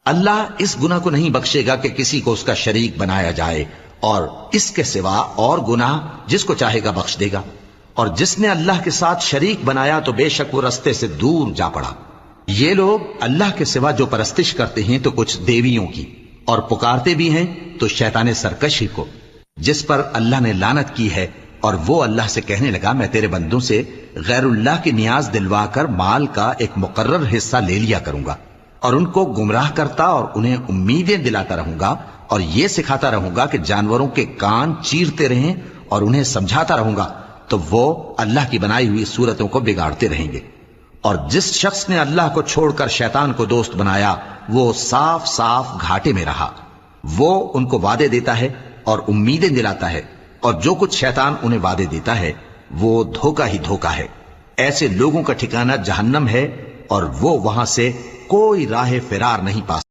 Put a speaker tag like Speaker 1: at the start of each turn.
Speaker 1: اللہ اس گناہ کو نہیں بخشے گا کہ کسی کو اس کا شریک بنایا جائے، اور اس کے سوا اور گناہ جس کو چاہے گا بخش دے گا، اور جس نے اللہ کے ساتھ شریک بنایا تو بے شک وہ رستے سے دور جا پڑا۔ یہ لوگ اللہ کے سوا جو پرستش کرتے ہیں تو کچھ دیویوں کی، اور پکارتے بھی ہیں تو شیطان سرکشی کو، جس پر اللہ نے لعنت کی ہے، اور وہ اللہ سے کہنے لگا میں تیرے بندوں سے غیر اللہ کی نیاز دلوا کر مال کا ایک مقرر حصہ لے لیا کروں گا، اور ان کو گمراہ کرتا اور انہیں امیدیں دلاتا رہوں گا، اور یہ سکھاتا رہوں گا کہ جانوروں کے کان چیرتے رہیں، اور انہیں سمجھاتا رہوں گا، تو وہ اللہ کی بنائی ہوئی صورتوں کو بگاڑتے رہیں گے۔ اور جس شخص نے اللہ کو چھوڑ کر شیطان کو دوست بنایا وہ صاف صاف گھاٹے میں رہا۔ وہ ان کو وعدے دیتا ہے اور امیدیں دلاتا ہے، اور جو کچھ شیطان انہیں وعدے دیتا ہے وہ دھوکہ ہی دھوکہ ہے۔ ایسے لوگوں کا ٹھکانہ جہنم ہے، اور وہ وہاں سے کوئی راہ فرار نہیں پا